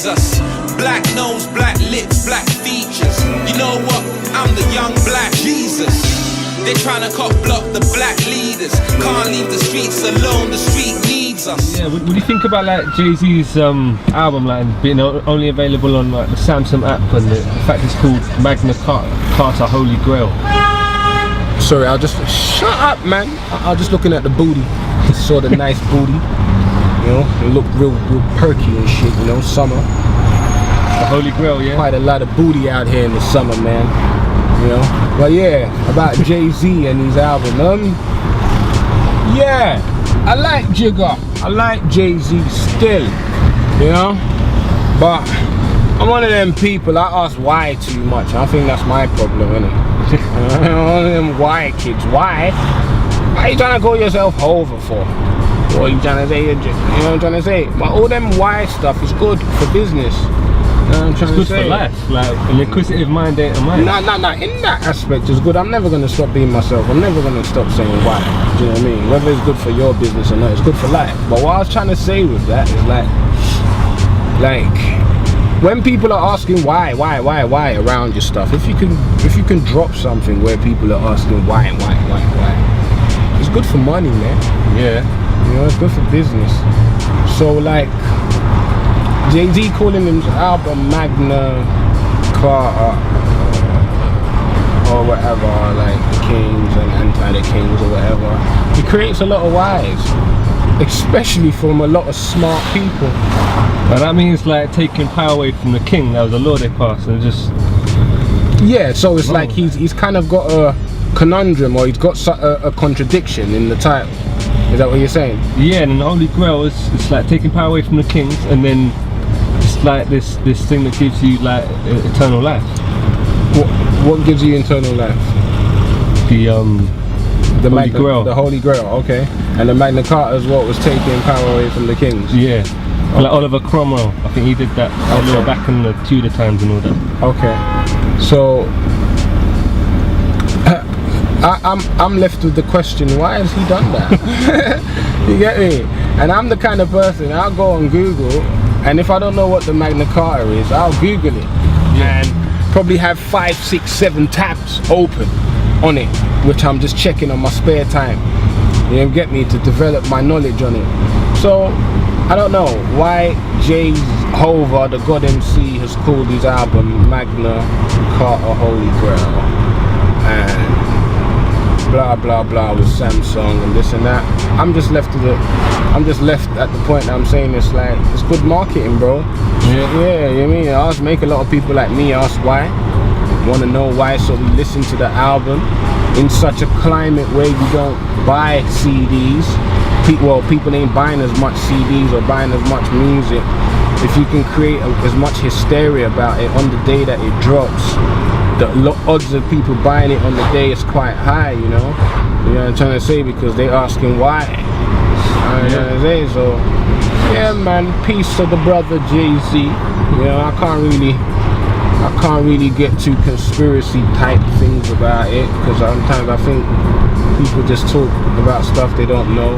needs us. Black nose, black lips, black features. You know what? I'm the young black Jesus. They tryna cop block the black leaders. Can't leave the streets alone, the street needs us. Yeah, what do you think about like Jay-Z's album like being only available on like the Samsung app, and the fact it's called Magna Carta Holy Grail? Sorry, I'll just shut up, man. I was just looking at the booty. Just saw the nice booty. You know, it looked real perky and shit. You know, summer. The Holy Grail, yeah. Quite a lot of booty out here in the summer, man. You know, but yeah, about Jay-Z and his album. Yeah, I like Jigga. I like Jay-Z still. You know, but I'm one of them people. I ask why too much. I think that's my problem, innit? One of them why kids. Why? Why are you trying to call yourself over for? What are you trying to say? You know what I'm trying to say? But all them why stuff is good for business. You know what I'm trying it's to good say? for life, like an inquisitive mind ain't a mind. No, in that aspect it's good. I'm never going to stop being myself. I'm never going to stop saying why. Do you know what I mean? Whether it's good for your business or not, it's good for life. But what I was trying to say with that is like when people are asking why around your stuff, if you can drop something where people are asking why, it's good for money, man. Yeah. You know, it's good for business. So like Jay-Z calling his album Magna Carta or whatever, like the Kings and anti the Kings or whatever, he creates a lot of whys, especially from a lot of smart people. But that means like taking power away from the king. That was a law they passed, and just yeah. So it's like he's kind of got a conundrum, or he's got a contradiction in the title. Is that what you're saying? Yeah, and the Holy Grail is it's like taking power away from the kings, and then it's like this thing that gives you like eternal life. What gives you eternal life? The Holy Grail. The Holy Grail, okay. And the Magna Carta is what was taking power away from the kings. Yeah. Okay. Like Oliver Cromwell, I think he did that earlier back in the Tudor times and all that. Okay. So I'm left with the question, why has he done that? You get me? And I'm the kind of person, I'll go on Google, and if I don't know what the Magna Carta is, I'll Google it. And probably have 5, 6, 7 tabs open on it, which I'm just checking on my spare time. You get me? To develop my knowledge on it. So I don't know why Jehovah, the God MC, has called his album Magna Carta Holy Grail and blah blah blah with Samsung and this and that. I'm just left at the point that I'm saying it's like it's good marketing, bro. Yeah, you know what I mean? I make a lot of people like me ask why, want to know why, so we listen to the album in such a climate where we don't buy CDs. People ain't buying as much CDs or buying as much music. If you can create as much hysteria about it on the day that it drops, the odds of people buying it on the day is quite high, you know? You know what I'm trying to say? Because they're asking why. You know what I'm saying? So, yeah, man, peace to the brother Jay-Z. You know, I can't really get too conspiracy type things about it, because sometimes I think people just talk about stuff they don't know.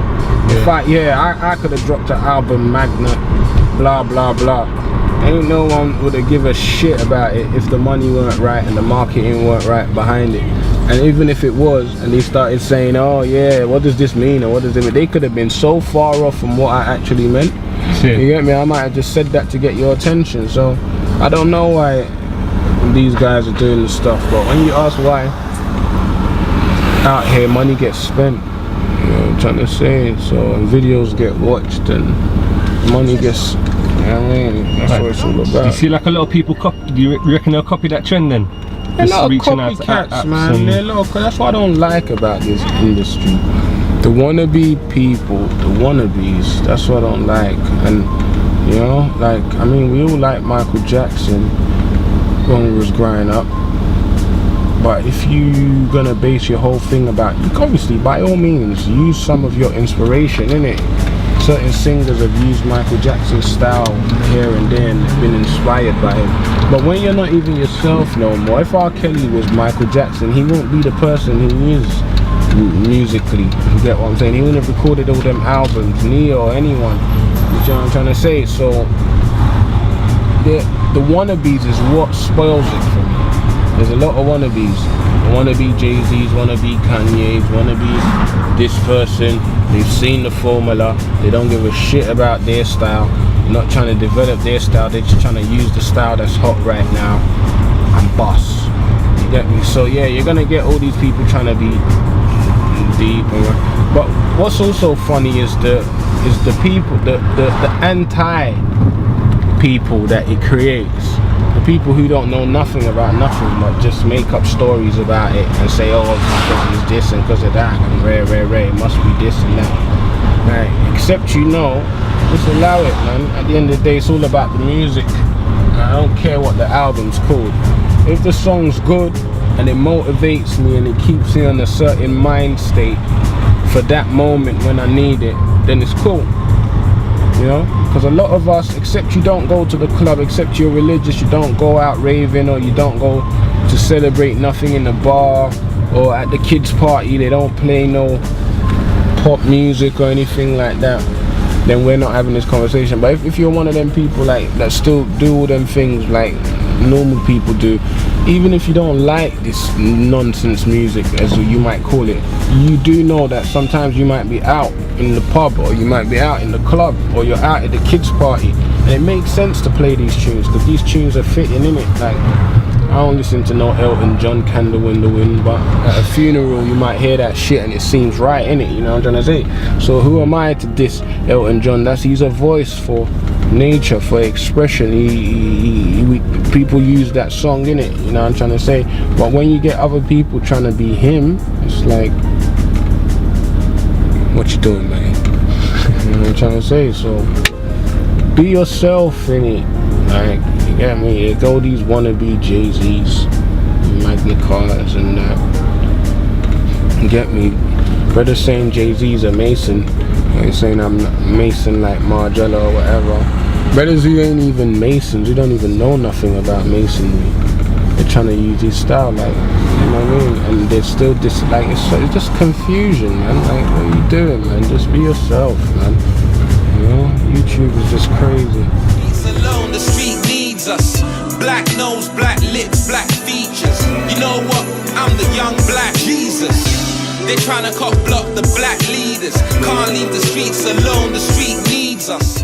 In fact, I could have dropped an album Magna, blah blah blah. Ain't no one would have give a shit about it if the money weren't right and the marketing weren't right behind it. And even if it was, and they started saying, oh yeah, what does this mean, or what does it mean, they could have been so far off from what I actually meant. Shit. You get me? I might have just said that to get your attention. So I don't know why these guys are doing this stuff, but when you ask why, out here money gets spent. You know what I'm trying to say? So videos get watched and money gets, you know what I mean? That's what it's all about. You see like a lot of people do you reckon they'll copy that trend then? A lot of copycats, man. That's what I don't like about this industry. The wannabe people, the wannabes, that's what I don't like. And you know, like, I mean, we all like Michael Jackson when we was growing up, but if you gonna base your whole thing about, you can obviously by all means use some of your inspiration in it. Certain singers have used Michael Jackson's style here and there and been inspired by him, but when you're not even yourself no more, if R. Kelly was Michael Jackson, he won't be the person he is musically. You get what I'm saying? He wouldn't have recorded all them albums, Neo or anyone. You know what I'm trying to say? So the wannabes is what spoils it for me. There's a lot of wannabes. Wanna be Jay-Z's, wanna be Kanye's, wanna be this person. They've seen the formula. They don't give a shit about their style. They're not trying to develop their style. They're just trying to use the style that's hot right now and boss. You get me? So yeah, you're gonna get all these people trying to be deep. But what's also funny is the people, the anti people that it creates. The people who don't know nothing about nothing but just make up stories about it and say, oh, because it's this and because of that and rare, it must be this and that. Right? Except you know, just allow it, man. At the end of the day, it's all about the music. I don't care what the album's called. If the song's good and it motivates me and it keeps me on a certain mind state for that moment when I need it, then it's cool. You know, because a lot of us, except you don't go to the club, except you're religious, you don't go out raving, or you don't go to celebrate nothing in the bar or at the kids' party, they don't play no pop music or anything like that, then we're not having this conversation. But if you're one of them people like that still do all them things like normal people do, even if you don't like this nonsense music, as you might call it, you do know that sometimes you might be out in the pub, or you might be out in the club, or you're out at the kids' party, and it makes sense to play these tunes because these tunes are fitting in it. Like, I don't listen to no Elton John, Candle in the Wind, but at a funeral you might hear that shit and it seems right in it, you know what I'm trying to say? So who am I to diss Elton John? He's a voice for nature, for expression. People use that song in it, you know what I'm trying to say? But when you get other people trying to be him, it's like, what you doing, man? You know what I'm trying to say? So be yourself in it. Like, you get me? You go these wannabe Jay-Z's, Magna Cartas and that. You get me? Brother saying Jay-Z's a Mason. He's saying I'm Mason like Margiela or whatever. Brothers who ain't even Masons, who don't even know nothing about Masonry, they're trying to use his style, like, you know what I mean? And they're still like, it's just confusion, man. Like, what are you doing, man? Just be yourself, man. You know, YouTube is just crazy. Alone, the street needs us. Black nose, black lips, black features. You know what? I'm the young black Jesus. They're trying to block the black leaders. Can't leave the streets alone, the street needs us.